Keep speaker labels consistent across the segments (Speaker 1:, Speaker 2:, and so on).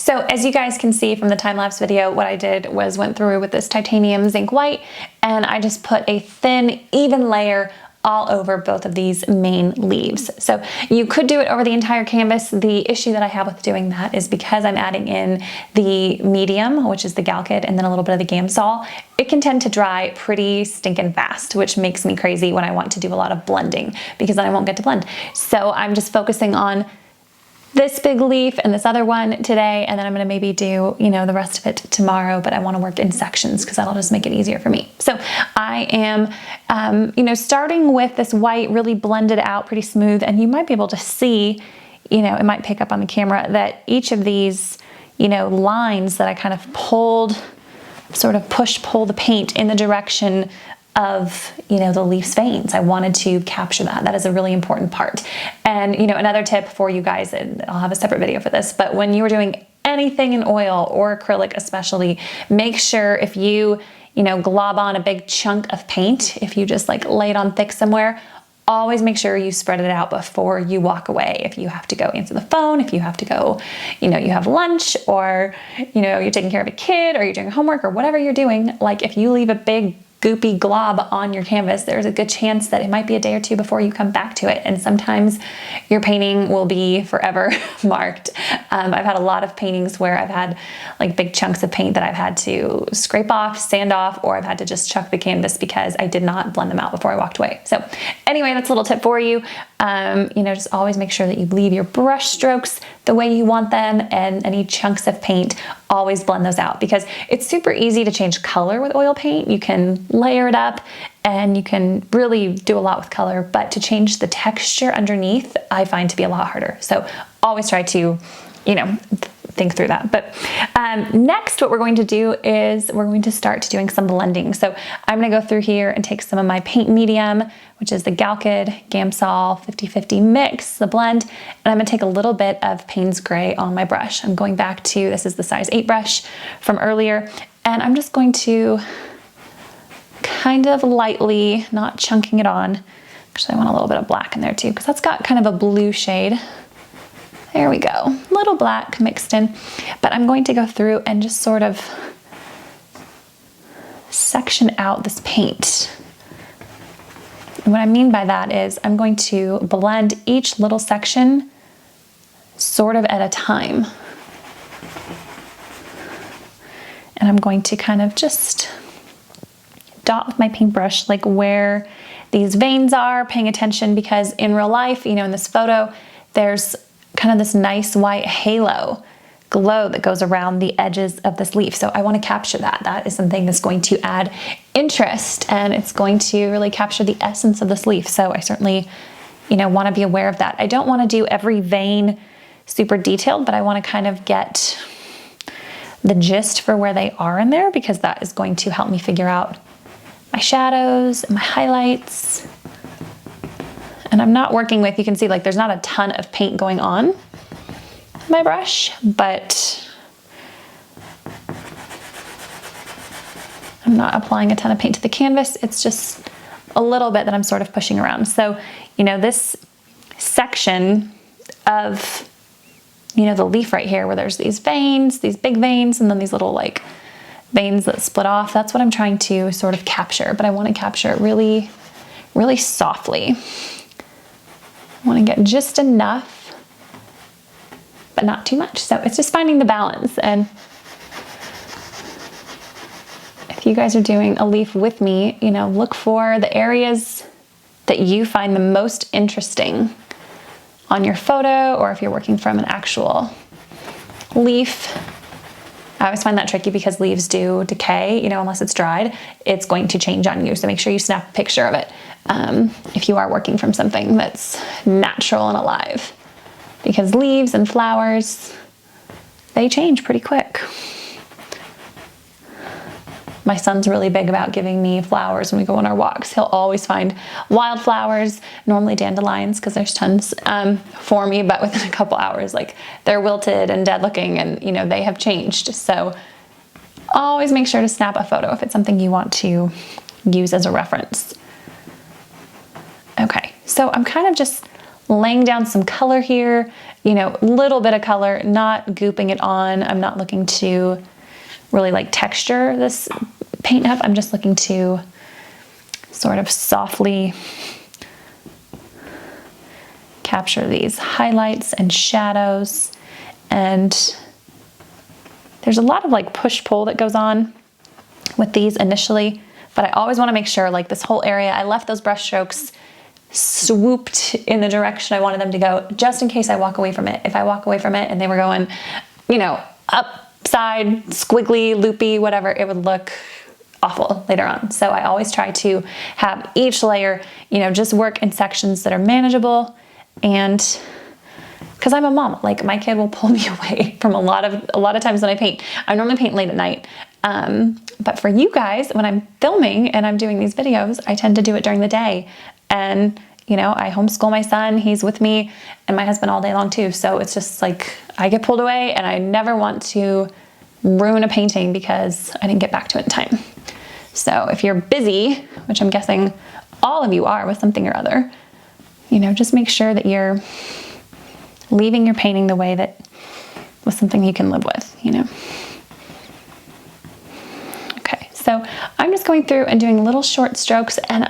Speaker 1: So as you guys can see from the time-lapse video, what I did was went through with this titanium zinc white, and I just put a thin, even layer all over both of these main leaves. So you could do it over the entire canvas. The issue that I have with doing that is because I'm adding in the medium, which is the Galkid, and then a little bit of the Gamsol, it can tend to dry pretty stinking fast, which makes me crazy when I want to do a lot of blending, because then I won't get to blend. So I'm just focusing on this big leaf and this other one today, and then I'm gonna maybe do, the rest of it tomorrow, but I wanna work in sections because that'll just make it easier for me. So I am, starting with this white, really blended out, pretty smooth, and you might be able to see, it might pick up on the camera that each of these, lines that I kind of pulled, sort of pull the paint in the direction of, the leaf's veins. I wanted to capture that. That is a really important part. And, another tip for you guys, and I'll have a separate video for this, but when you are doing anything in oil or acrylic especially, make sure if you, glob on a big chunk of paint, if you just like lay it on thick somewhere, always make sure you spread it out before you walk away. If you have to go answer the phone, if you have to go, you have lunch, or, you're taking care of a kid, or you're doing homework, or whatever you're doing, like if you leave a big goopy glob on your canvas, there's a good chance that it might be a day or two before you come back to it. And sometimes your painting will be forever marked. I've had a lot of paintings where I've had like big chunks of paint that I've had to scrape off, sand off, or I've had to just chuck the canvas because I did not blend them out before I walked away. So anyway, that's a little tip for you. Just always make sure that you leave your brush strokes the way you want them, and any chunks of paint, always blend those out, because it's super easy to change color with oil paint. You can layer it up and you can really do a lot with color, but to change the texture underneath, I find to be a lot harder. So always try to, think through that. But next, what we're going to do is we're going to start doing some blending. So I'm going to go through here and take some of my paint medium, which is the Galkid Gamsol 50/50 mix, the blend, and I'm going to take a little bit of Payne's Gray on my brush. I'm going back to, this is the size 8 brush from earlier, and I'm just going to kind of lightly, not chunking it on. Actually, I want a little bit of black in there too, because that's got kind of a blue shade. There we go, little black mixed in. But I'm going to go through and just sort of section out this paint. And what I mean by that is I'm going to blend each little section sort of at a time. And I'm going to kind of just dot with my paintbrush like where these veins are, paying attention, because in real life, in this photo, there's kind of this nice white halo glow that goes around the edges of this leaf. So I want to capture that. That is something that's going to add interest, and it's going to really capture the essence of this leaf. So I certainly, want to be aware of that. I don't want to do every vein super detailed, but I want to kind of get the gist for where they are in there, because that is going to help me figure out my shadows and my highlights. And I'm not working with, you can see like there's not a ton of paint going on my brush, but I'm not applying a ton of paint to the canvas. It's just a little bit that I'm sort of pushing around. So, this section of, the leaf right here, where there's these veins, these big veins, and then these little like veins that split off, that's what I'm trying to sort of capture, but I want to capture it really, really softly. I want to get just enough, but not too much. So it's just finding the balance. And if you guys are doing a leaf with me, look for the areas that you find the most interesting on your photo, or if you're working from an actual leaf. I always find that tricky because leaves do decay, unless it's dried, it's going to change on you. So make sure you snap a picture of it if you are working from something that's natural and alive, because leaves and flowers, they change pretty quick. My son's really big about giving me flowers when we go on our walks. He'll always find wildflowers, normally dandelions, because there's tons for me, but within a couple hours, like they're wilted and dead looking, and they have changed. So always make sure to snap a photo if it's something you want to use as a reference. Okay, so I'm kind of just laying down some color here, you know, a little bit of color, not gooping it on. I'm not looking to really like texture this paint up. I'm just looking to sort of softly capture these highlights and shadows. And there's a lot of like push-pull that goes on with these initially, but I always want to make sure like this whole area, I left those brush strokes swooped in the direction I wanted them to go, just in case I walk away from it. If I walk away from it and they were going, you know, upside, squiggly, loopy, whatever, it would look awful later on. So I always try to have each layer, you know, just work in sections that are manageable. And because I'm a mom, like my kid will pull me away from a lot of times when I paint. I normally paint late at night. But for you guys, when I'm filming and I'm doing these videos, I tend to do it during the day. And, you know, I homeschool my son, he's with me, and my husband all day long too. So it's just like, I get pulled away and I never want to ruin a painting because I didn't get back to it in time. So if you're busy, which I'm guessing all of you are with something or other, you know, just make sure that you're leaving your painting the way that was something you can live with, you know. So I'm just going through and doing little short strokes, and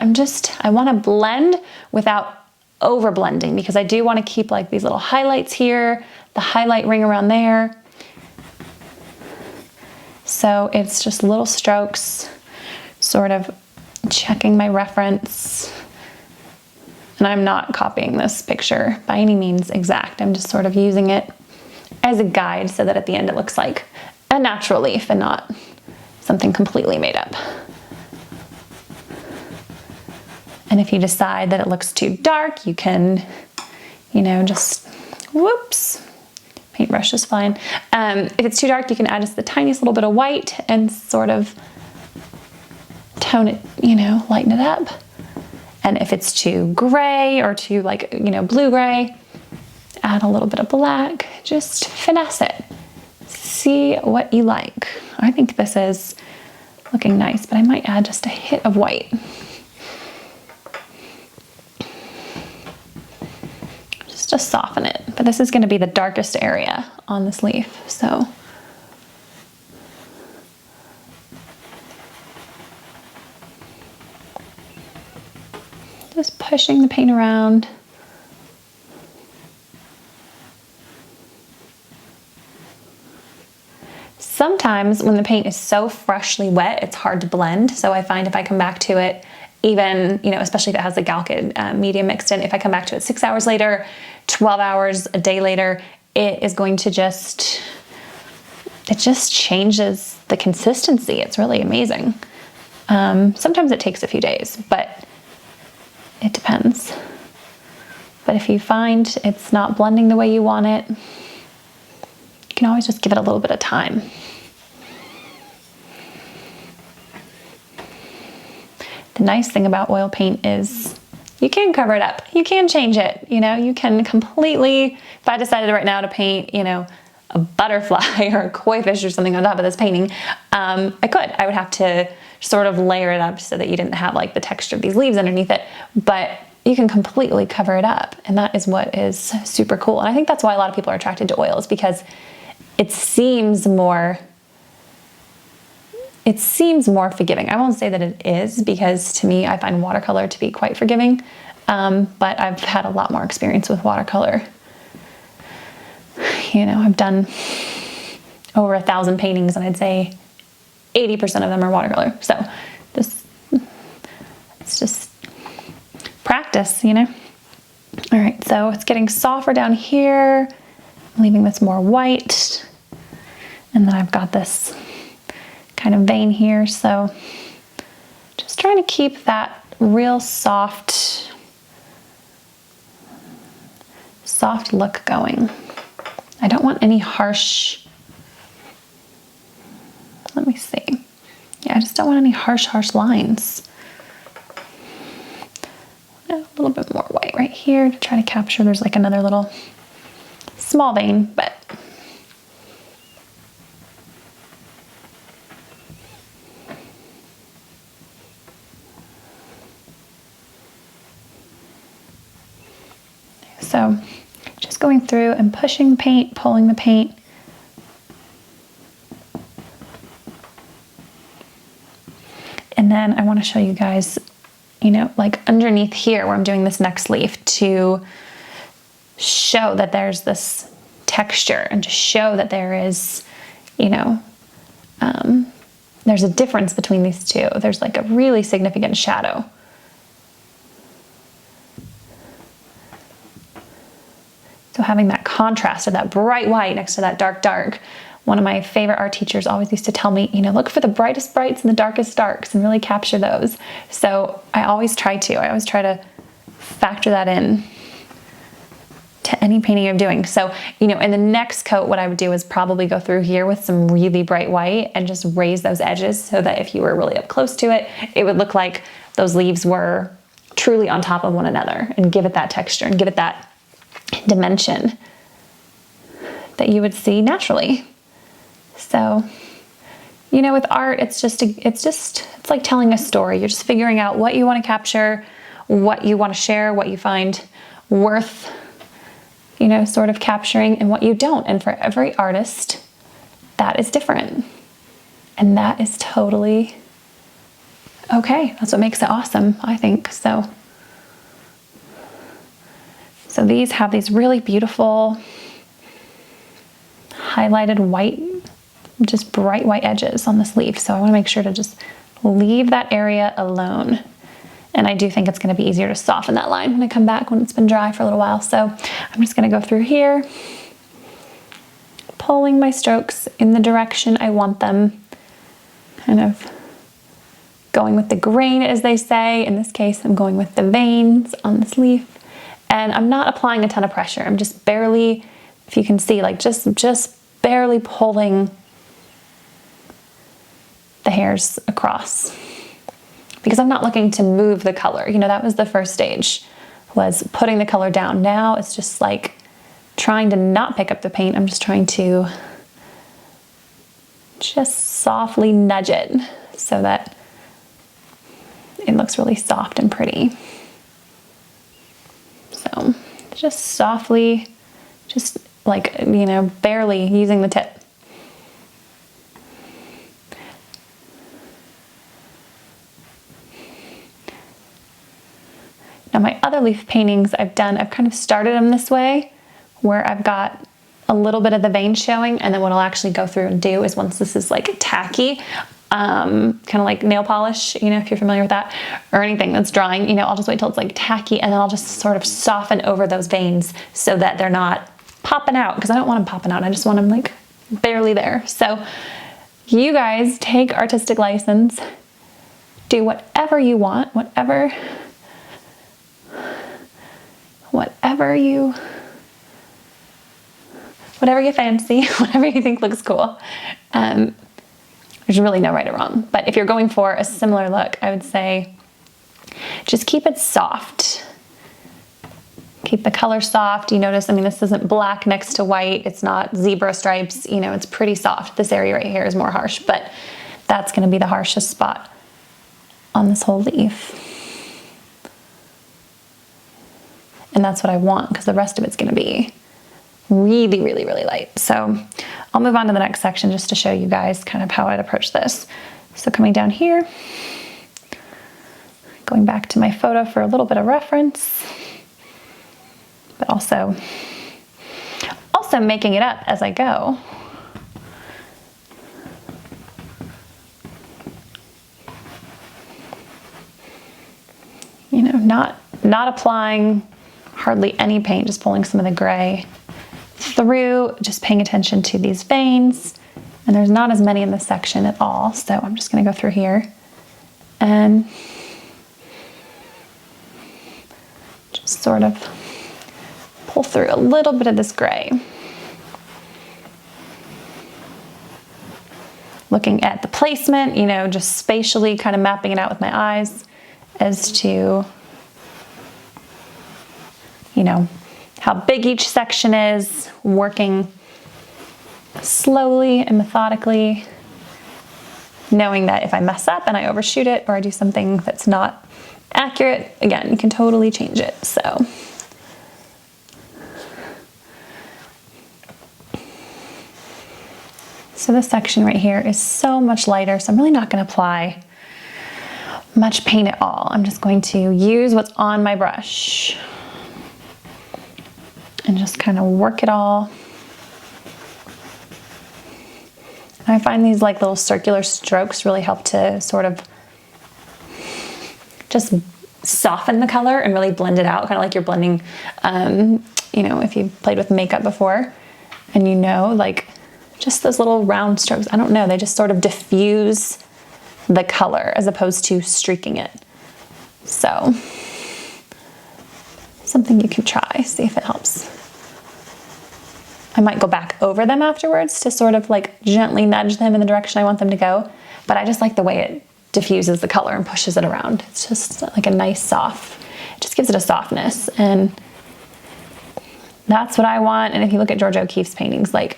Speaker 1: I want to blend without over blending, because I do want to keep like these little highlights here, the highlight ring around there. So it's just little strokes, sort of checking my reference. And I'm not copying this picture by any means exact. I'm just sort of using it as a guide so that at the end it looks like a natural leaf and not something completely made up. And if you decide that it looks too dark, you can, you know, just, whoops, paintbrush is fine. If it's too dark, you can add just the tiniest little bit of white and sort of tone it, you know, lighten it up. And if it's too gray or too like, you know, blue-gray, add a little bit of black, just finesse it. See what you like. I think this is looking nice, but I might add just a hit of white. Just to soften it. But this is going to be the darkest area on this leaf, so. Just pushing the paint around. Sometimes when the paint is so freshly wet, it's hard to blend. So I find if I come back to it, even, you know, especially if it has the Galkid medium mixed in, if I come back to it 6 hours later, 12 hours, a day later, it is going to just, it just changes the consistency. It's really amazing. Sometimes it takes a few days, but it depends. But if you find it's not blending the way you want it, you can always just give it a little bit of time. The nice thing about oil paint is you can cover it up. You can change it, you know, you can completely, if I decided right now to paint, you know, a butterfly or a koi fish or something on top of this painting, I would have to sort of layer it up so that you didn't have like the texture of these leaves underneath it, but you can completely cover it up. And that is what is super cool. And I think that's why a lot of people are attracted to oils, because it seems more forgiving. I won't say that it is, because to me, I find watercolor to be quite forgiving. But I've had a lot more experience with watercolor. You know, I've done over 1,000 paintings, and I'd say 80% of them are watercolor. So it's just practice, you know? All right, so it's getting softer down here, leaving this more white. And then I've got this kind of vein here. So just trying to keep that real soft look going. I don't want any harsh, let me see. Yeah, I just don't want any harsh lines. A little bit more white right here to try to capture, there's like another little small vein, but so through and pushing paint, pulling the paint. And then I want to show you guys, you know, like underneath here where I'm doing this next leaf, to show that there's this texture and to show that there is, you know, there's a difference between these two. There's like a really significant shadow. So having that contrast of that bright white next to that dark dark. One of my favorite art teachers always used to tell me, you know, look for the brightest brights and the darkest darks and really capture those. So I always try to factor that in to any painting I'm doing. So, you know, in the next coat, what I would do is probably go through here with some really bright white and just raise those edges so that if you were really up close to it, it would look like those leaves were truly on top of one another, and give it that texture and give it that dimension that you would see naturally. So, you know, with art, it's like telling a story. You're just figuring out what you want to capture, what you want to share, what you find worth, you know, sort of capturing, and what you don't. And for every artist, that is different. And that is totally okay. That's what makes it awesome, I think. So these have these really beautiful highlighted white, just bright white edges on this leaf. So I want to make sure to just leave that area alone. And I do think it's going to be easier to soften that line when I come back, when it's been dry for a little while. So I'm just going to go through here, pulling my strokes in the direction I want them, kind of going with the grain, as they say. In this case, I'm going with the veins on this leaf. And I'm not applying a ton of pressure. I'm just barely, if you can see, like just barely pulling the hairs across, because I'm not looking to move the color. You know, that was the first stage, was putting the color down. Now it's just like trying to not pick up the paint. I'm just trying to just softly nudge it so that it looks really soft and pretty. So just softly, just like, you know, barely using the tip. Now my other leaf paintings I've kind of started them this way, where I've got a little bit of the vein showing, and then what I'll actually go through and do is, once this is like tacky, kind of like nail polish, you know, if you're familiar with that, or anything that's drying, you know, I'll just wait till it's like tacky, and then I'll just sort of soften over those veins so that they're not popping out, because I don't want them popping out. I just want them like barely there. So you guys take artistic license, do whatever you want, whatever you fancy, whatever you think looks cool. There's really no right or wrong. But if you're going for a similar look, I would say just keep it soft. Keep the color soft. You notice, I mean, this isn't black next to white. It's not zebra stripes. You know, it's pretty soft. This area right here is more harsh, but that's going to be the harshest spot on this whole leaf. And that's what I want, because the rest of it's going to be really, really, really light. So I'll move on to the next section just to show you guys kind of how I'd approach this. So coming down here, going back to my photo for a little bit of reference, but also making it up as I go. You know, not applying hardly any paint, just pulling some of the gray through, just paying attention to these veins. And there's not as many in this section at all, so I'm just going to go through here and just sort of pull through a little bit of this gray. Looking at the placement, you know, just spatially kind of mapping it out with my eyes as to, you know, how big each section is, working slowly and methodically, knowing that if I mess up and I overshoot it or I do something that's not accurate, again, you can totally change it. So So this section right here is so much lighter, so I'm really not gonna apply much paint at all. I'm just going to use what's on my brush and just kind of work it all. And I find these like little circular strokes really help to sort of just soften the color and really blend it out, kind of like you're blending, you know, if you've played with makeup before and you know, like just those little round strokes, I don't know, they just sort of diffuse the color as opposed to streaking it. So something you can try, see if it helps. I might go back over them afterwards to sort of like gently nudge them in the direction I want them to go, but I just like the way it diffuses the color and pushes it around. It's just like a nice soft, it just gives it a softness, and that's what I want. And if you look at Georgia O'Keeffe's paintings, like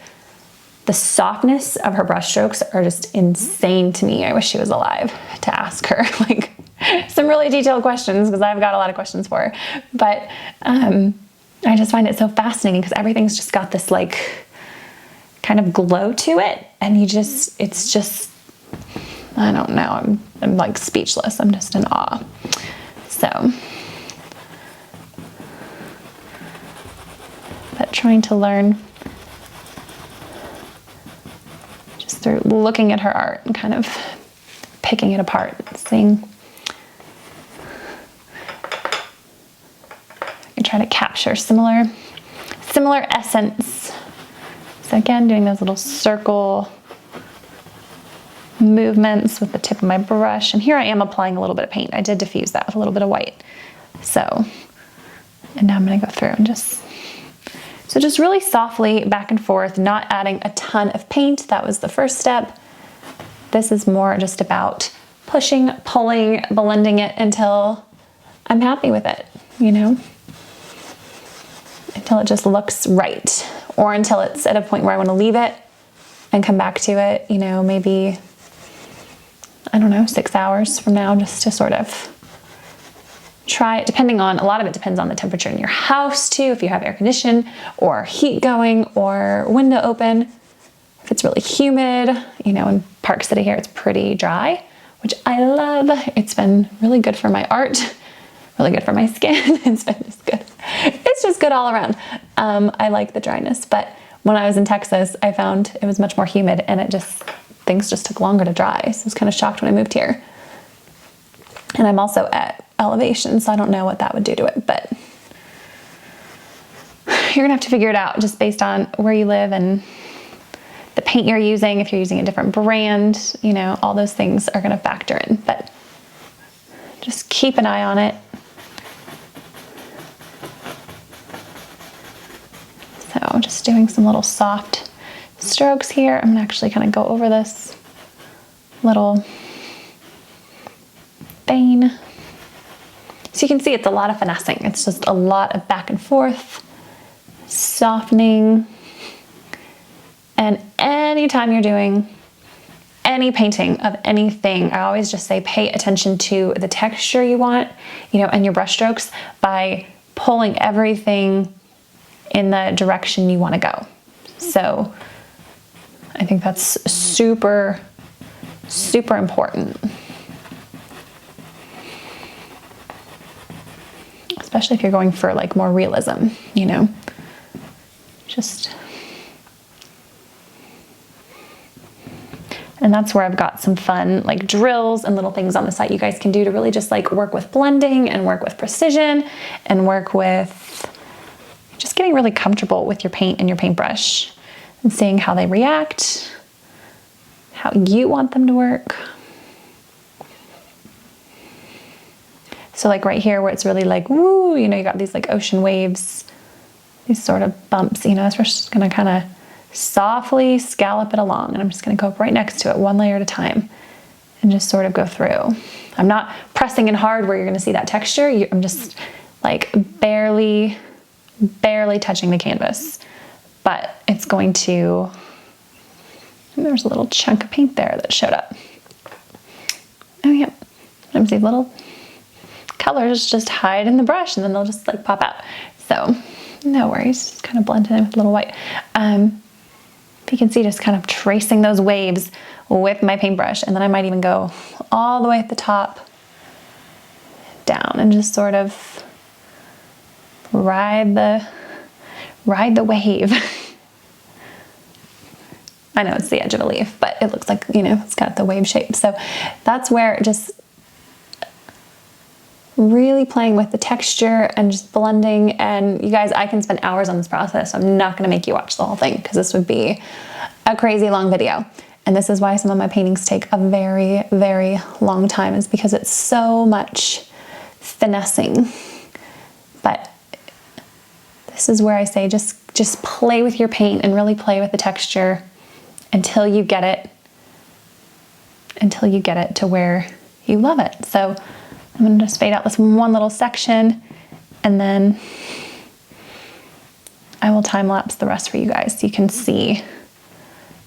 Speaker 1: the softness of her brush strokes are just insane to me. I wish she was alive to ask her like some really detailed questions, because I've got a lot of questions for her. But I just find it so fascinating because everything's just got this like kind of glow to it, and it's just, I don't know, I'm like speechless. I'm just in awe. So, but trying to learn just through looking at her art and kind of picking it apart, seeing. I can try to capture similar essence. So again, doing those little circle movements with the tip of my brush. And here I am applying a little bit of paint. I did diffuse that with a little bit of white. So, and now I'm gonna go through and just really softly back and forth, not adding a ton of paint. That was the first step. This is more just about pushing, pulling, blending it until I'm happy with it, you know? Until it just looks right, or until it's at a point where I want to leave it and come back to it, you know, maybe, I don't know, 6 hours from now, just to sort of try it, depending on, a lot of it depends on the temperature in your house too, if you have air conditioning or heat going or window open. If it's really humid, you know, in Park City here, it's pretty dry, which I love. It's been really good for my art, really good for my skin. It's been just good. It's just good all around. I like the dryness, but when I was in Texas, I found it was much more humid, and things just took longer to dry. So I was kind of shocked when I moved here. And I'm also at elevation, so I don't know what that would do to it, but you're gonna have to figure it out just based on where you live and the paint you're using. If you're using a different brand, you know, all those things are gonna factor in, but just keep an eye on it. So just doing some little soft strokes here. I'm gonna actually kind of go over this little vein. So you can see it's a lot of finessing. It's just a lot of back and forth, softening. And anytime you're doing any painting of anything, I always just say pay attention to the texture you want, you know, and your brush strokes by pulling everything in the direction you want to go. So I think that's super, super important. Especially if you're going for like more realism, you know, and that's where I've got some fun like drills and little things on the site you guys can do to really just like work with blending and work with precision and work with just getting really comfortable with your paint and your paintbrush and seeing how they react, how you want them to work. So like right here where it's really like, woo, you know, you got these like ocean waves, these sort of bumps, you know, so we're just gonna kind of softly scallop it along, and I'm just gonna go up right next to it one layer at a time and just sort of go through. I'm not pressing in hard where you're gonna see that texture. I'm just like barely touching the canvas, but it's going to, there's a little chunk of paint there that showed up. Oh yeah, sometimes these little colors just hide in the brush and then they'll just like pop out. So no worries, just kind of blend it in with a little white. But you can see, just kind of tracing those waves with my paintbrush. And then I might even go all the way at the top down and just sort of ride the wave. I know it's the edge of a leaf, but it looks like, you know, it's got the wave shape. So that's where just really playing with the texture and just blending. And you guys, I can spend hours on this process. So I'm not going to make you watch the whole thing because this would be a crazy long video. And this is why some of my paintings take a very, very long time, is because it's so much finessing. But this is where I say just play with your paint and really play with the texture until you get it to where you love it. So I'm gonna just fade out this one little section, and then I will time lapse the rest for you guys so you can see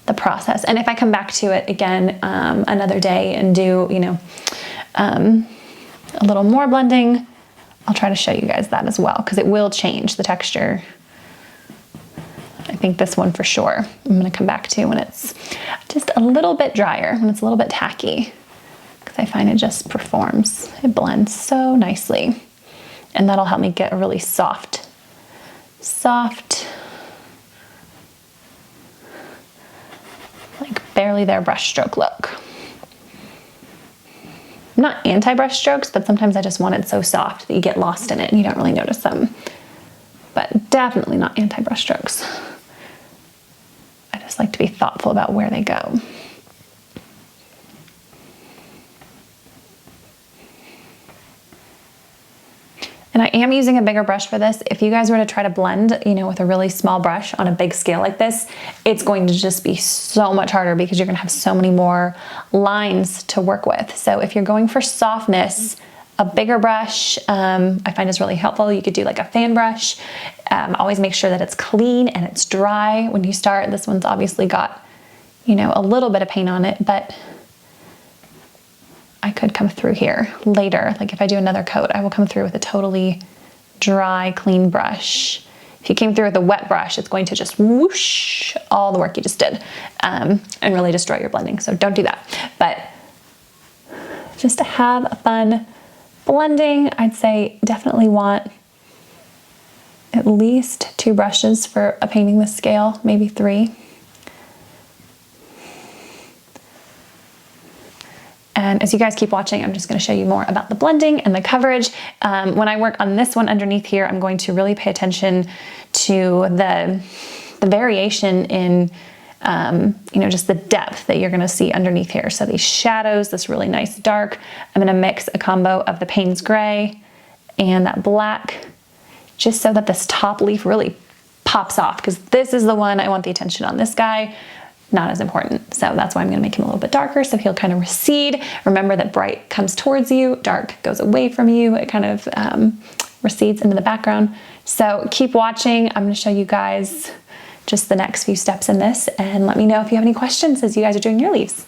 Speaker 1: the process. And if I come back to it again another day and do, you know, a little more blending, I'll try to show you guys that as well, because it will change the texture. I think this one for sure I'm gonna come back to when it's just a little bit drier, when it's a little bit tacky, because I find it just performs. It blends so nicely. And that'll help me get a really soft, like barely there brush stroke look. I'm not anti-brush strokes, but sometimes I just want it so soft that you get lost in it and you don't really notice them. But definitely not anti-brush strokes. I just like to be thoughtful about where they go. And I am using a bigger brush for this. If you guys were to try to blend, you know, with a really small brush on a big scale like this, it's going to just be so much harder because you're gonna have so many more lines to work with. So if you're going for softness, a bigger brush, I find is really helpful. You could do like a fan brush. Always make sure that it's clean and it's dry when you start. This one's obviously got, you know, a little bit of paint on it, but I could come through here later. Like if I do another coat, I will come through with a totally dry, clean brush. If you came through with a wet brush, it's going to just whoosh all the work you just did and really destroy your blending. So don't do that. But just to have fun blending, I'd say definitely want at least 2 brushes for a painting this scale, maybe 3. And as you guys keep watching, I'm just going to show you more about the blending and the coverage. When I work on this one underneath here, I'm going to really pay attention to the variation in, you know, just the depth that you're going to see underneath here. So these shadows, this really nice dark, I'm going to mix a combo of the Payne's Gray and that black, just so that this top leaf really pops off, because this is the one I want the attention on. This guy, not as important. So that's why I'm gonna make him a little bit darker, so he'll kind of recede. Remember that bright comes towards you, dark goes away from you. It kind of recedes into the background. So keep watching. I'm gonna show you guys just the next few steps in this, and let me know if you have any questions as you guys are doing your leaves.